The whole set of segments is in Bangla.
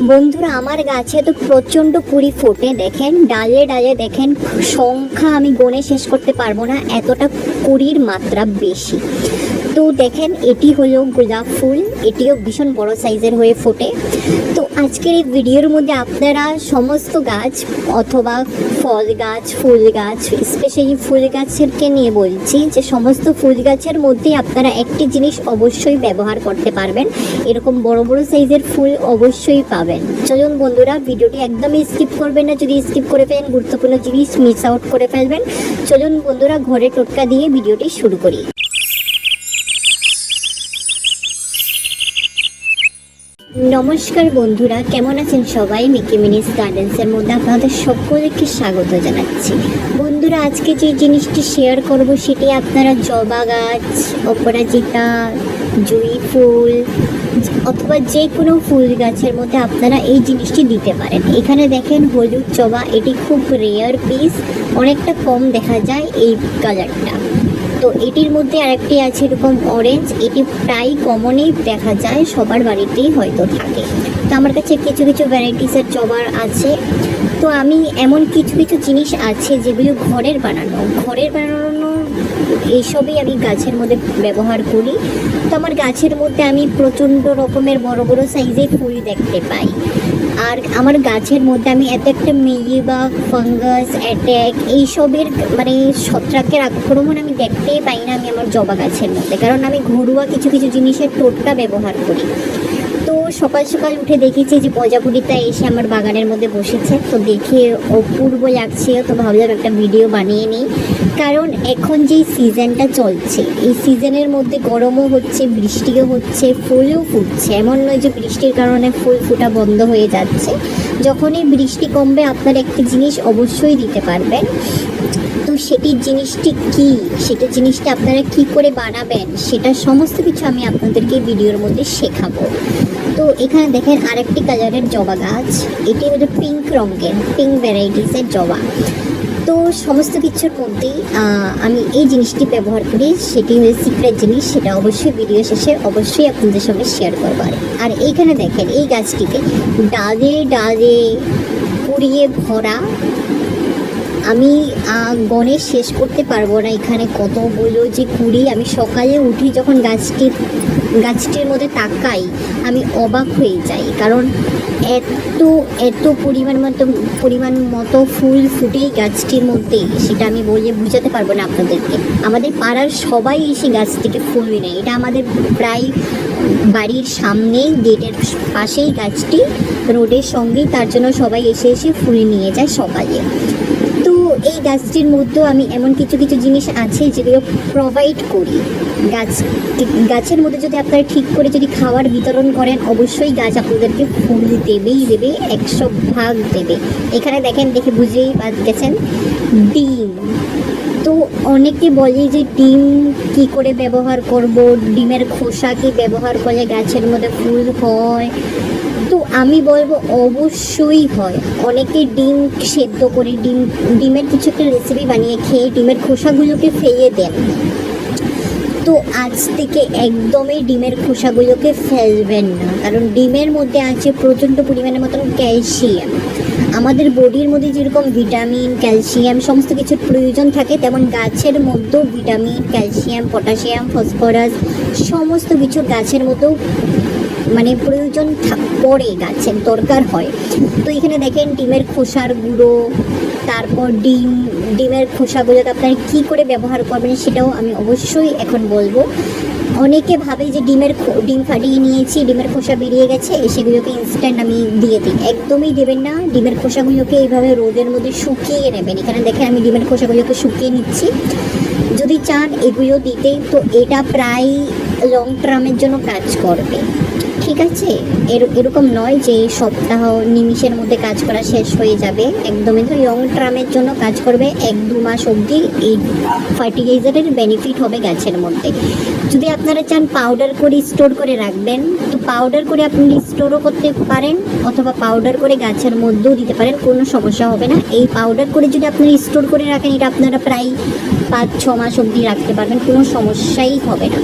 বন্ধুরা আমার গাছে তো প্রচণ্ড কুড়ি ফোটে, দেখেন ডালে ডালে দেখেন, সংখ্যা আমি গণে শেষ করতে পারবো না, এতটা কুড়ির মাত্রা বেশি। তো দেখেন এটি হলো গোলাপ ফুল, এটিও ভীষণ বড় সাইজের হয়ে ফোটে। তো আজকের এই ভিডিওর মধ্যে আপনারা সমস্ত গাছ অথবা ফল গাছ, ফুল গাছ, স্পেশালি ফুল গাছেরকে নিয়ে বলছি যে সমস্ত ফুল গাছের মধ্যে আপনারা একটি জিনিস অবশ্যই ব্যবহার করতে পারবেন, এরকম বড় বড় সাইজের ফুল অবশ্যই পাবেন। চলুন বন্ধুরা, ভিডিওটি একদমই স্কিপ করবেন না, যদি স্কিপ করে ফেলেন গুরুত্বপূর্ণ জিনিস মিস আউট করে ফেলবেন। চলুন বন্ধুরা, ঘরে টোটকা দিয়ে ভিডিওটি শুরু করি। নমস্কার বন্ধুরা, কেমন আছেন সবাই? মাধুকামিনিস গার্ডেন্সের মধ্যে আপনাদের সকলকে স্বাগত জানাচ্ছি। বন্ধুরা, আজকে যে জিনিসটি শেয়ার করব সেটি আপনারা জবা গাছ, অপরাজিতা, জুঁই ফুল অথবা যে কোনো ফুল গাছের মধ্যে আপনারা এই জিনিসটি দিতে পারেন। এখানে দেখেন হলুদ জবা, এটি খুব রেয়ার পিস, অনেকটা কম দেখা যায় এই কালারটা। তো এটির মধ্যে আরেকটি আছে এরকম অরেঞ্জ, এটি প্রায় কমনই দেখা যায়, সবার বাড়িতেই হয়তো থাকে। তো আমার কাছে কিছু কিছু ভ্যারাইটিসের জবার আছে। তো আমি এমন কিছু কিছু জিনিস আছে যেগুলো ঘরের বানানো এইসবই আমি গাছের মধ্যে ব্যবহার করি। তো আমার গাছের মধ্যে আমি প্রচণ্ড রকমের বড় বড় সাইজে ফুল দেখতে পাই। আর আমার গাছের মধ্যে আমি এত একটা মিলিবাগ, ফাঙ্গাস অ্যাটাক এইসবের মানে ছত্রাকের আক্রমণ আমি দেখতেই পাই না আমি আমার জবা গাছের মধ্যে, কারণ আমি ঘরোয়া কিছু কিছু জিনিসের টোটকা ব্যবহার করি। তো সকাল সকাল উঠে দেখেছি যে প্রজাপতিটা এসে আমার বাগানের মধ্যে বসেছে, তো দেখে অপূর্ব লাগছে। তো ভাবলাম একটা ভিডিও বানিয়ে নিই, কারণ এখন যেই সিজনটা চলছে এই সিজনের মধ্যে গরমও হচ্ছে, বৃষ্টিও হচ্ছে, ফুলও ফুটছে। এমন নয় যে বৃষ্টির কারণে ফুল ফোটা বন্ধ হয়ে যাচ্ছে। যখনই বৃষ্টি কমবে আপনারা একটি জিনিস অবশ্যই দিতে পারবেন। তো সেটির জিনিসটি কি, সেটা জিনিসটা আপনারা কি করে বানাবেন সেটা সমস্ত কিছু আমি আপনাদেরকে ভিডিওর মধ্যে শেখাবো। তো এখানে দেখেন আরেকটি কালারের জবা গাছ, এটি হলো পিঙ্ক রঙের, পিঙ্ক ভ্যারাইটিসের জবা। তো সমস্ত কিছুর মধ্যেই আমি এই জিনিসটি ব্যবহার করি, সেটি হলো সিক্রেট জিনিস, সেটা অবশ্যই ভিডিও শেষে অবশ্যই আপনাদের সঙ্গে শেয়ার করবো। আর এইখানে দেখেন এই গাছটিকে ডালে ডালে পুড়িয়ে ভরা, আমি গণে শেষ করতে পারবো না এখানে কতগুলো যে কুড়ি। আমি সকালে উঠি যখন গাছটির মধ্যে তাকাই আমি অবাক হয়ে যাই, কারণ এত পরিমাণ মতো ফুল ফুটে গাছটির মধ্যে, সেটা আমি বলে বোঝাতে পারবো না আপনাদেরকে। আমাদের পাড়ার সবাই এসে গাছ থেকে ফুল নেয়, এটা আমাদের প্রায় বাড়ির সামনে গেটের পাশেই গাছটি, রোডের সঙ্গেই, তার জন্য সবাই এসে ফুল নিয়ে যায় সকালে। এই গাছটির মধ্যেও আমি এমন কিছু কিছু জিনিস আছে যেগুলো প্রোভাইড করি গাছের মধ্যে। যদি আপনারা ঠিক করে যদি খাবার বিতরণ করেন অবশ্যই গাছ আপনাদেরকে ফুল দেবেই দেবে, 100% দেবে। এখানে দেখেন, দেখে বুঝেই পাচ্ছেন ডিম। তো অনেকে বলে যে ডিম কি করে ব্যবহার করব, ডিমের খোসা কি ব্যবহার করলে গাছের মধ্যে ফুল হয়? তো আমি বলবো অবশ্যই হয়। অনেকে ডিম সেদ্ধ করে ডিমের কিছু একটা রেসিপি বানিয়ে খেয়ে ডিমের খোসাগুলোকে ফেলে দেন। তো আজ থেকে একদমই ডিমের খোসাগুলোকে ফেলবেন না, কারণ ডিমের মধ্যে আছে প্রচণ্ড পরিমাণের মতন ক্যালসিয়াম। আমাদের বডির মধ্যে যেরকম ভিটামিন, ক্যালসিয়াম সমস্ত কিছুর প্রয়োজন থাকে, তেমন গাছের মধ্যেও ভিটামিন, ক্যালসিয়াম, পটাশিয়াম, ফসফরাস সমস্ত কিছু গাছের মধ্যেও মানে প্রয়োজন পড়ে, গাছের দরকার হয়। তো এখানে দেখেন ডিমের খোসার গুঁড়ো, তারপর ডিমের খোসাগুলোকে আপনারা কী করে ব্যবহার করবেন সেটাও আমি অবশ্যই এখন বলবো। অনেকে ভাবে যে ডিম ফাটিয়ে নিয়েছি, ডিমের খোসা বেরিয়ে গেছে, সেগুলোকে ইনস্ট্যান্ট আমি দিয়ে দিই। একদমই দেবেন না, ডিমের খোসাগুলোকে এইভাবে রোদের মধ্যে শুকিয়ে নেবেন। এখানে দেখেন আমি ডিমের খোসাগুলোকে শুকিয়ে নিচ্ছি। যদি চান এগুলো দিতে, তো এটা প্রায় লং টার্মের জন্য কাজ করবে, ঠিক আছে? এরকম নয় যে সপ্তাহ নিমিষের মধ্যে কাজ করা শেষ হয়ে যাবে, একদমই তো লং টার্মের জন্য কাজ করবে। 1-2 মাস অবধি এই ফার্টিলাইজারের বেনিফিট হবে গাছের মধ্যে। যদি আপনারা চান পাউডার করে স্টোর করে রাখবেন, তো পাউডার করে আপনি স্টোরও করতে পারেন, অথবা পাউডার করে গাছের মধ্যেও দিতে পারেন, কোনো সমস্যা হবে না। এই পাউডার করে যদি আপনারা স্টোর করে রাখেন, এটা আপনারা প্রায় 5-6 মাস অবধি রাখতে পারবেন, কোনো সমস্যাই হবে না।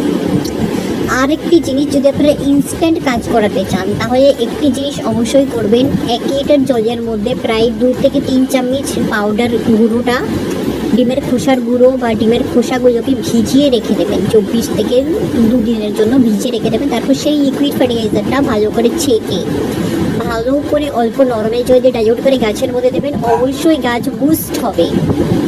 আরেকটি জিনিস, যদি আপনারা ইনস্ট্যান্ট কাজ করাতে চান তাহলে একটি জিনিস অবশ্যই করবেন, 1 লিটার জলের মধ্যে প্রায় 2 থেকে 3 চামচ পাউডার গুঁড়োটা, ডিমের খোসার গুঁড়ো বা ডিমের খোসাগুলোকে ভিজিয়ে রেখে দেবেন, 24 থেকে 2 দিনের জন্য ভিজিয়ে রেখে দেবেন। তারপর সেই লিকুইড ফার্টিলাইজারটা ভালো করে ছেঁকে ভালো করে অল্প নরমাল জল দিয়ে ডাইলুট করে গাছের মধ্যে দেবেন। অবশ্যই গাছ বুস্ট হবে,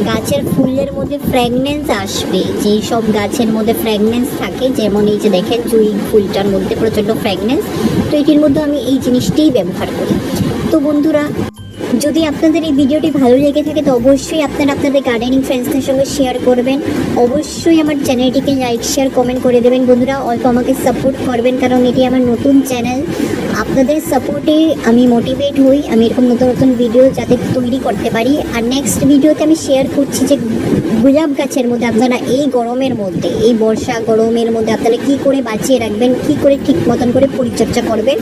গাছের ফুলের মধ্যে ফ্র্যাগনেন্স আসবে। যেই সব গাছের মধ্যে ফ্র্যাগনেন্স থাকে, যেমন এই যে দেখেন জুঁই ফুলটার মধ্যে প্রচণ্ড ফ্র্যাগনেন্স, তো এটির মধ্যে আমি এই জিনিসটিই ব্যবহার করি। তো বন্ধুরা, যদি আপনাদের এই ভিডিওটি ভালো লেগে থাকে তো অবশ্যই আপনারা আপনাদের গার্ডেনিং ফ্রেন্ডসদের সঙ্গে শেয়ার করবেন। অবশ্যই আমার চ্যানেলটিকে লাইক শেয়ার কমেন্ট করে দেবেন বন্ধুরা, অল্প আমাকে সাপোর্ট করবেন, কারণ এটি আমার নতুন চ্যানেল। আপনাদের সাপোর্টে আমি মোটিভেট হই, আমি এরকম নতুন নতুন ভিডিও যাতে তৈরি করতে পারি। আর নেক্সট ভিডিওতে আমি শেয়ার করছি যে গোলাপ গাছের মধ্যে আপনারা এই গরমের মধ্যে, এই বর্ষা গরমের মধ্যে আপনারা কী করে বাঁচিয়ে রাখবেন, কী করে ঠিক মতন করে পরিচর্যা করবেন।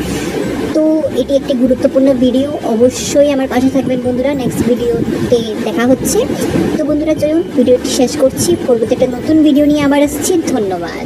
তো এটি একটি গুরুত্বপূর্ণ ভিডিও, অবশ্যই আমার পাশে থাকবেন বন্ধুরা। নেক্সট ভিডিওতে দেখা হচ্ছে। তো বন্ধুরা চলুন ভিডিওটি শেষ করছি, পরবর্তী একটা নতুন ভিডিও নিয়ে আবার আসছি। ধন্যবাদ।